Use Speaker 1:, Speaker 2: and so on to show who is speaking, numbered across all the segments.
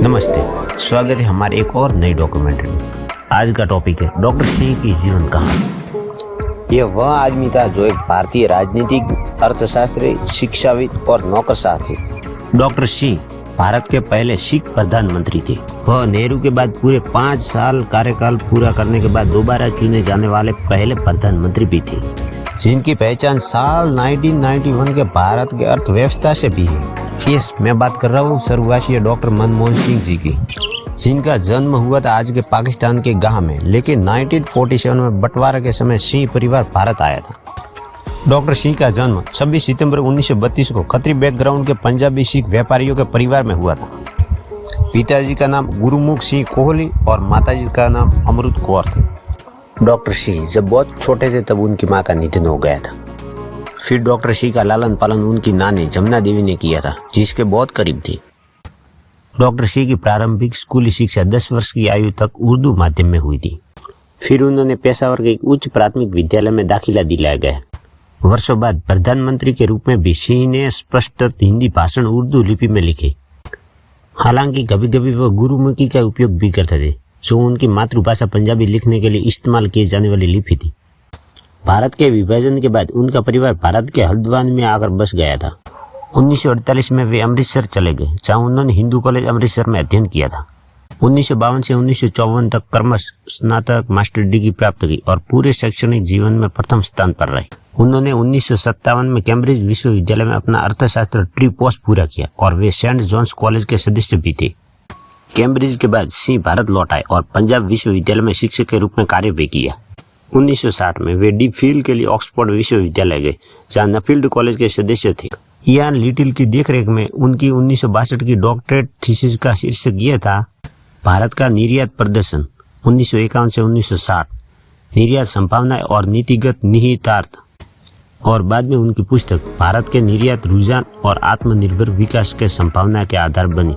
Speaker 1: नमस्ते, स्वागत है हमारे एक और नई डॉक्यूमेंट्री में। आज का टॉपिक है डॉक्टर सिंह की जीवन कहानी।
Speaker 2: यह वह आदमी था जो एक भारतीय राजनीतिक, अर्थशास्त्री, शिक्षाविद और नौकरशाह थे।
Speaker 1: डॉक्टर सिंह भारत के पहले सिख प्रधानमंत्री थे। वह नेहरू के बाद पूरे 5 साल कार्यकाल पूरा करने के बाद दोबारा चुने जाने वाले पहले प्रधानमंत्री भी थे,
Speaker 2: जिनकी पहचान साल 1991 के भारत के अर्थव्यवस्था से भी है।
Speaker 1: यस, मैं बात कर रहा हूँ स्वर्गवासी डॉक्टर मनमोहन सिंह जी की,
Speaker 2: जिनका जन्म हुआ था आज के पाकिस्तान के गाह में, लेकिन 1947 में बंटवारा के समय सिंह परिवार भारत आया था।
Speaker 1: डॉक्टर सिंह का जन्म 26 सितंबर 1932 को खत्री बैकग्राउंड के पंजाबी सिख व्यापारियों के परिवार में हुआ था।
Speaker 2: पिताजी का नाम गुरुमुख सिंह कोहली और माताजी का नाम अमृत कौर थे।
Speaker 1: डॉक्टर सिंह जब बहुत छोटे थे तब उनकी मां का निधन हो गया था। फिर डॉक्टर सिंह का लालन पालन उनकी नानी जमुना देवी ने किया था, जिसके बहुत करीब थी। डॉक्टर सिंह की प्रारंभिक स्कूली शिक्षा 10 वर्ष की आयु तक उर्दू माध्यम में हुई थी। फिर उन्होंने पेशावर के एक उच्च प्राथमिक विद्यालय में दाखिला दिलाया गया। वर्षों बाद प्रधानमंत्री के रूप में भी सिंह ने स्पष्ट हिंदी भाषण उर्दू लिपि में लिखे। हालांकि कभी कभी वह गुरुमुखी का उपयोग भी करते थे, जो उनकी मातृभाषा पंजाबी लिखने के लिए इस्तेमाल किए जाने वाली लिपि थी। भारत के विभाजन के बाद उनका परिवार भारत के हल्द्वानी में आकर बस गया था। 1948 में वे अमृतसर चले गए, जहां उन्होंने हिंदू कॉलेज अमृतसर में अध्ययन किया था। 1952 से 1954 तक क्रमश स्नातक मास्टर डिग्री प्राप्त की और पूरे शैक्षणिक जीवन में प्रथम स्थान पर रहे। उन्होंने 1957 में कैम्ब्रिज विश्वविद्यालय में अपना अर्थशास्त्र ट्री पोस्ट पूरा किया और वे सेंट जॉन्स कॉलेज के सदस्य भी थे। कैम्ब्रिज के बाद सिंह भारत लौट आए और पंजाब विश्वविद्यालय में शिक्षक के रूप में कार्य भी किया। 1960 में वे डी फिल के लिए ऑक्सफोर्ड विश्वविद्यालय गए, जहां नफील्ड कॉलेज के सदस्य थे। इयान लिटिल की देखरेख में उनकी 1962 की डॉक्टरेट थीसिस का शीर्षक यह था, भारत का निर्यात प्रदर्शन 1951 से 1960, निर्यात संभावनाएं और नीतिगत निहितार्थ। और बाद में उनकी पुस्तक भारत के निर्यात रुझान और आत्मनिर्भर विकास के संभावना के आधार बनी।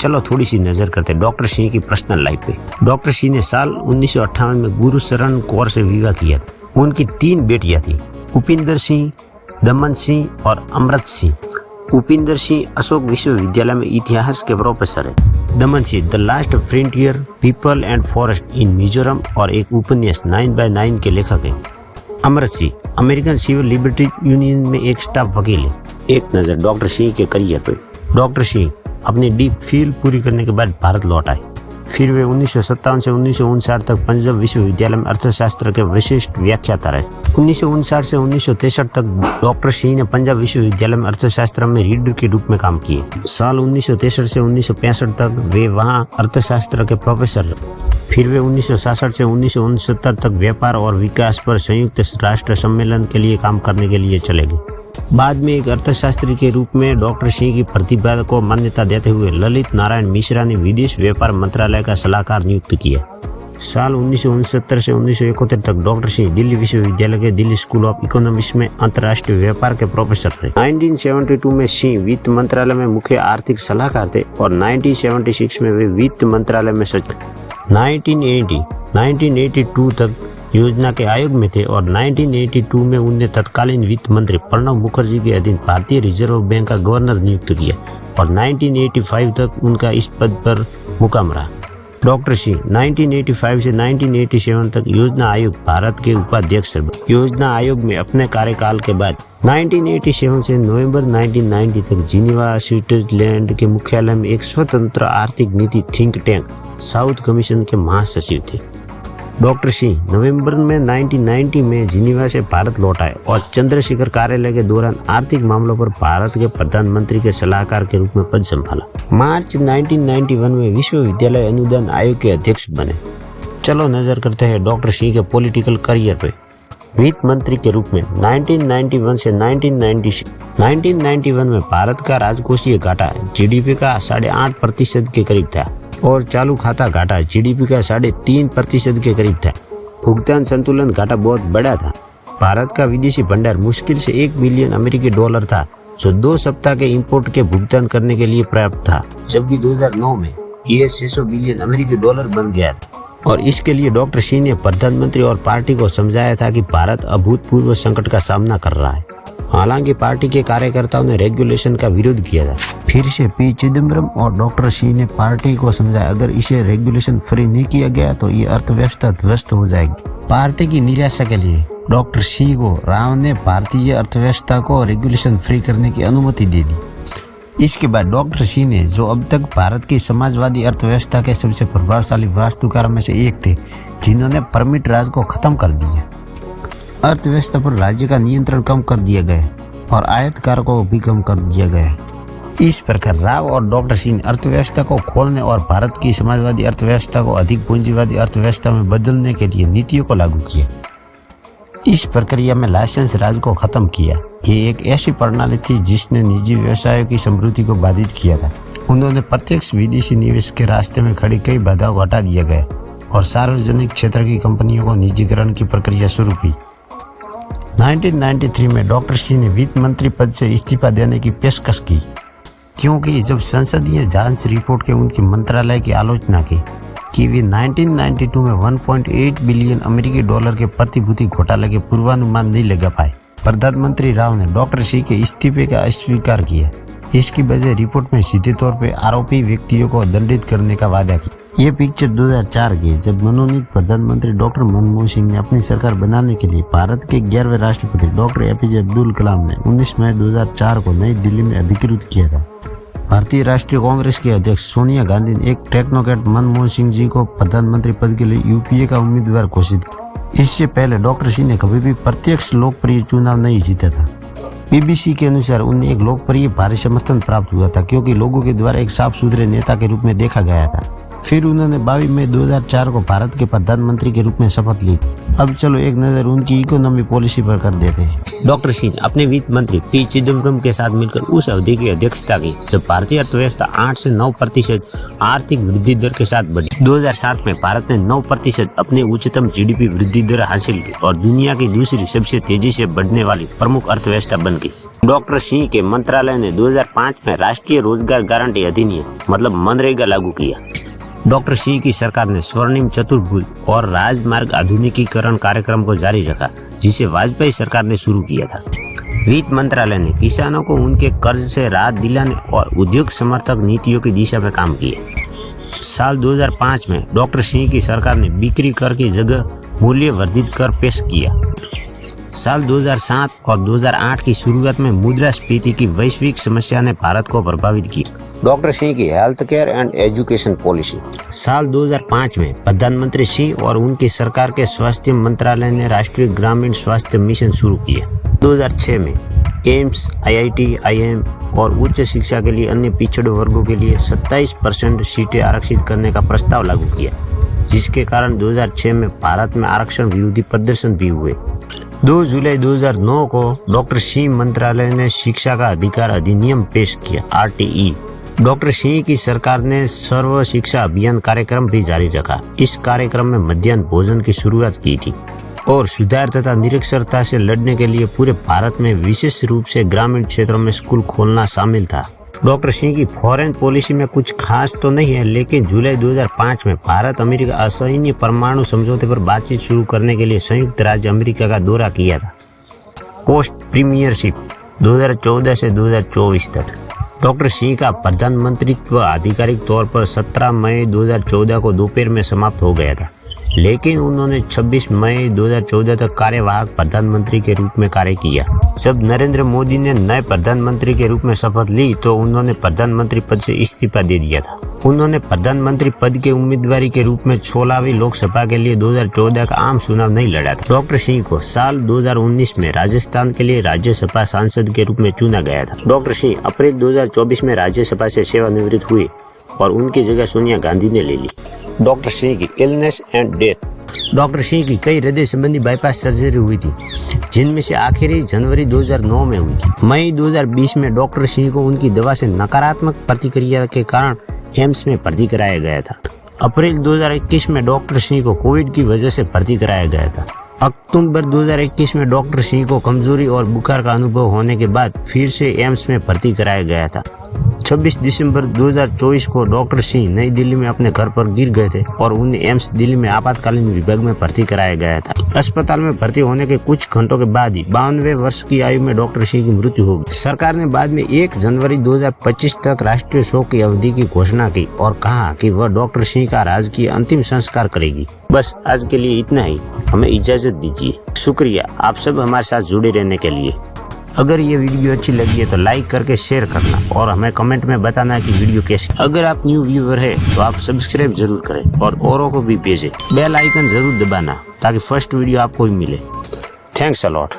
Speaker 1: चलो थोड़ी सी नजर करते डॉक्टर सिंह की पर्सनल लाइफ पे। डॉक्टर सिंह ने साल 1958 में गुरुशरण कौर से विवाह किया। उनकी 3 बेटियां थी, उपिंदर सिंह, दमन सिंह और अमृत सिंह। उपिंदर सिंह अशोक विश्वविद्यालय में इतिहास के प्रोफेसर है। Daman Singh the last frontier, people and forest in Mizoram और एक उपन्यास 9x9 के लेखक हैं। Amrit Singh American civil liberties union में एक स्टाफ वकील है। एक नजर डॉक्टर सिंह के करियर पे। डॉक्टर सिंह अपनी डी फिल पूरी करने के बाद भारत लौट आए। फिर वे 1957 से 1959 तक पंजाब विश्वविद्यालय में अर्थशास्त्र के विशिष्ट व्याख्याता रहे। 1959 से 1963 तक डॉक्टर सिंह ने पंजाब विश्वविद्यालय में अर्थशास्त्र में रीडर के रूप में काम किए। साल 1963 से 1965 तक वे वहां अर्थशास्त्र के प्रोफेसर रहे। फिर वे 1966 से 1969 तक व्यापार और विकास पर संयुक्त राष्ट्र सम्मेलन के लिए काम करने के लिए चले गए। बाद में एक अर्थशास्त्री के रूप में डॉक्टर सिंह की प्रतिभा को मान्यता देते हुए ललित नारायण मिश्रा ने विदेश व्यापार मंत्रालय का सलाहकार नियुक्त किया। साल 1969 से 1971 तक डॉक्टर सिंह दिल्ली विश्वविद्यालय के दिल्ली स्कूल ऑफ इकोनॉमिक्स में अंतर्राष्ट्रीय व्यापार के प्रोफेसर रहे। 1972 में सिंह वित्त मंत्रालय में मुख्य आर्थिक सलाहकार थे और 1976 में वे वित्त मंत्रालय में सचिव। 1982 तक योजना के आयोग में थे और 1982 में उन्हें तत्कालीन वित्त मंत्री प्रणब मुखर्जी के अधीन भारतीय रिजर्व बैंक का गवर्नर नियुक्त किया और 1985 तक उनका इस पद पर मुकाम रहा। डॉक्टर सिंह 1985 से 1987 तक योजना आयोग भारत के उपाध्यक्ष रहे। योजना आयोग में अपने कार्यकाल के बाद 1987 से नवंबर 1990 तक जिनेवा स्विट्जरलैंड के मुख्यालय में एक स्वतंत्र आर्थिक नीति थिंक टैंक साउथ कमीशन के महासचिव थे। डॉक्टर सिंह नवंबर में 1990 में जिनेवा से भारत लौट आए और चंद्रशेखर कार्यालय के दौरान आर्थिक मामलों पर भारत के प्रधानमंत्री के सलाहकार के रूप में पद संभाला। मार्च 1991 में विश्वविद्यालय अनुदान आयोग के अध्यक्ष बने। चलो नजर करते हैं डॉक्टर सिंह के पॉलिटिकल करियर पे। वित्त मंत्री के रूप में 1991 से 1991 में भारत का राजकोषीय घाटा जीडीपी का 8.5% के करीब था और चालू खाता घाटा जीडीपी का 3.5% के करीब था। भुगतान संतुलन घाटा बहुत बड़ा था। भारत का विदेशी भंडार मुश्किल से $1 बिलियन अमेरिकी डॉलर था, जो 2 सप्ताह के इंपोर्ट के भुगतान करने के लिए पर्याप्त था, जबकि 2009 में यह $600 बिलियन अमेरिकी डॉलर बन गया था। और इसके लिए डॉक्टर सिंह ने प्रधानमंत्री और पार्टी को समझाया था कि भारत अभूतपूर्व संकट का सामना कर रहा है।
Speaker 2: हालांकि पार्टी के कार्यकर्ताओं ने रेगुलेशन का विरोध किया था। फिर से पी चिदम्बरम और डॉक्टर सी ने पार्टी को समझाया, अगर इसे रेगुलेशन फ्री नहीं किया गया तो ये अर्थव्यवस्था ध्वस्त हो जाएगी। पार्टी की निराशा के लिए डॉक्टर सी को राव ने भारतीय अर्थव्यवस्था को रेगुलेशन फ्री करने की अनुमति दे दी। इसके बाद डॉक्टर सी ने, जो अब तक भारत की समाजवादी अर्थव्यवस्था के सबसे प्रभावशाली वास्तुकारों में से एक थे, जिन्होंने परमिट राज को खत्म कर दिया, अर्थव्यवस्था पर राज्य का नियंत्रण कम कर दिया गया और आयतकार को भी कम कर दिया गया। इस प्रकार राव और डॉक्टर सी ने अर्थव्यवस्था को खोलने और भारत की समाजवादी अर्थव्यवस्था को अधिक पूंजीवादी अर्थव्यवस्था में बदलने के लिए नीतियों को लागू किया। इस प्रक्रिया में लाइसेंस राज को खत्म किया। ये एक ऐसी प्रणाली थी जिसने निजी व्यवसायों की समृद्धि को बाधित किया था। उन्होंने प्रत्यक्ष विदेशी निवेश के रास्ते में खड़ी कई बाधाओं को हटा दिया गया और सार्वजनिक क्षेत्र की कंपनियों को निजीकरण की प्रक्रिया शुरू की। 1993 में डॉक्टर सी ने वित्त मंत्री पद से इस्तीफा देने की पेशकश की, क्योंकि जब संसदीय जांच रिपोर्ट के उनके मंत्रालय की आलोचना की कि वे 1992 में 1.8 बिलियन अमेरिकी डॉलर के प्रतिभूति घोटाले के पूर्वानुमान नहीं लगा पाए, प्रधानमंत्री राव ने डॉक्टर सी के इस्तीफे का अस्वीकार किया। इसकी वजह रिपोर्ट में सीधे तौर पर आरोपी व्यक्तियों को दंडित करने का वादा किया। ये पिक्चर 2004 की है, जब मनोनीत प्रधानमंत्री डॉक्टर मनमोहन सिंह ने अपनी सरकार बनाने के लिए भारत के 11वें राष्ट्रपति डॉक्टर एपीजे अब्दुल कलाम ने 19 मई 2004 को नई दिल्ली में अधिकृत किया था। भारतीय राष्ट्रीय कांग्रेस के अध्यक्ष सोनिया गांधी ने एक टेक्नोक्रेट मनमोहन सिंह जी को प्रधानमंत्री पद के लिए यूपीए का उम्मीदवार घोषित किया। इससे पहले डॉक्टर सी ने कभी भी प्रत्यक्ष लोकप्रिय चुनाव नहीं जीता था। बीबीसी के अनुसार उन्हें एक लोकप्रिय भारी समर्थन प्राप्त हुआ था, क्योंकि लोगों के द्वारा एक साफ सुथरे नेता के रूप में देखा गया था। फिर उन्होंने 22 मई 2004 को भारत के प्रधानमंत्री के रूप में शपथ ली। अब चलो एक नजर उनकी इकोनॉमी पॉलिसी पर कर देते हैं।
Speaker 1: डॉक्टर सी ने अपने वित्त मंत्री पी चिदम्बरम के साथ मिलकर उस अवधि की अध्यक्षता की जब भारतीय अर्थव्यवस्था 8 से 9% आर्थिक वृद्धि दर के साथ बढ़ी। 2007 में भारत ने 9% अपने उच्चतम जीडीपी वृद्धि दर हासिल की और दुनिया की दूसरी सबसे तेजी से बढ़ने वाली प्रमुख अर्थव्यवस्था बन गई। डॉक्टर सी के मंत्रालय ने 2005 में राष्ट्रीय रोजगार गारंटी अधिनियम मतलब मनरेगा लागू किया। डॉक्टर सी की सरकार ने स्वर्णिम चतुर्भुज और राजमार्ग आधुनिकीकरण कार्यक्रम को जारी रखा, जिसे वाजपेयी सरकार ने शुरू किया था। वित्त मंत्रालय ने किसानों को उनके कर्ज से राहत दिलाने और उद्योग समर्थक नीतियों की दिशा में काम किया। साल 2005 में डॉक्टर सी की सरकार ने बिक्री कर की जगह मूल्य वर्धित कर पेश किया। साल 2007 और 2008 की शुरुआत में मुद्रास्फीति की वैश्विक समस्या ने भारत को प्रभावित किया।
Speaker 2: डॉक्टर सी की health care and education policy.
Speaker 1: साल 2005 में प्रधानमंत्री सी और उनकी सरकार के स्वास्थ्य मंत्रालय ने राष्ट्रीय ग्रामीण स्वास्थ्य मिशन शुरू किया। 2006 में एम्स, आईआईटी, आईएम और उच्च शिक्षा के लिए अन्य पिछड़े वर्गों के लिए 27% सीटें आरक्षित करने का प्रस्ताव लागू किया, जिसके कारण 2006 में भारत में आरक्षण विरोधी प्रदर्शन भी हुए। 2 जुलाई 2009 को डॉक्टर सी मंत्रालय ने शिक्षा का अधिकार अधिनियम पेश किया, RTE। डॉक्टर सी की सरकार ने सर्व शिक्षा अभियान कार्यक्रम भी जारी रखा। इस कार्यक्रम में मध्याह्न भोजन की शुरुआत की थी और सुधार तथा निरक्षरता से लड़ने के लिए पूरे भारत में विशेष रूप से ग्रामीण क्षेत्रों में स्कूल खोलना शामिल था। डॉक्टर सी की फॉरेन पॉलिसी में कुछ खास तो नहीं है, लेकिन जुलाई 2005 में भारत अमेरिका असैन्य परमाणु समझौते पर बातचीत शुरू करने के लिए संयुक्त राज्य अमेरिका का दौरा किया था। पोस्ट प्रीमियरशिप 2014 से 2024 तक डॉक्टर सी का प्रधानमंत्रित्व आधिकारिक तौर पर 17 मई 2014 को दोपहर में समाप्त हो गया था, लेकिन उन्होंने 26 मई 2014 तक कार्यवाहक प्रधानमंत्री के रूप में कार्य किया। जब नरेंद्र मोदी ने नए प्रधानमंत्री के रूप में शपथ ली तो उन्होंने प्रधानमंत्री पद से इस्तीफा दे दिया था। उन्होंने प्रधानमंत्री पद के उम्मीदवारी के रूप में 16वीं लोकसभा के लिए 2014 का आम चुनाव नहीं लड़ा था। डॉक्टर सिंह को साल 2019 में राजस्थान के लिए राज्यसभा सांसद के रूप में चुना गया था। डॉक्टर सिंह अप्रैल 2024 में राज्यसभा से सेवानिवृत्त हुए और उनकी जगह सोनिया गांधी ने ले ली। डॉक्टर सिंह की illness and death. Doctor Singh की कई हृदय संबंधी बाईपास सर्जरी हुई थी, जिनमें से आखिरी जनवरी 2009 में हुई थी। मई 2020 में डॉक्टर सिंह को उनकी दवा से नकारात्मक प्रतिक्रिया के कारण एम्स में भर्ती कराया गया था। अप्रैल 2021 में डॉक्टर सिंह को कोविड की वजह से भर्ती कराया गया था। अक्टूबर 2021 में डॉक्टर सिंह को कमजोरी और बुखार का अनुभव होने के बाद फिर से एम्स में भर्ती कराया गया था। 26 दिसंबर 2024 को डॉक्टर सिंह नई दिल्ली में अपने घर पर गिर गए थे और उन्हें एम्स दिल्ली में आपातकालीन विभाग में भर्ती कराया गया था। अस्पताल में भर्ती होने के कुछ घंटों के बाद ही 52वें वर्ष की आयु में डॉक्टर सिंह की मृत्यु हो गई। सरकार ने बाद में 1 जनवरी 2025 तक राष्ट्रीय शोक की अवधि की घोषणा की और कहा कि वह डॉक्टर सिंह का राजकीय अंतिम संस्कार करेगी। बस आज के लिए इतना ही, हमें इजाजत दीजिए। शुक्रिया आप सब हमारे साथ जुड़े रहने के लिए। अगर ये वीडियो अच्छी लगी है तो लाइक करके शेयर करना और हमें कमेंट में बताना कि वीडियो कैसी। अगर आप न्यू व्यूअर है तो आप सब्सक्राइब जरूर करें और औरों को भी भेजें। बेल आइकन जरूर दबाना ताकि फर्स्ट वीडियो आपको ही मिले। Thanks a lot.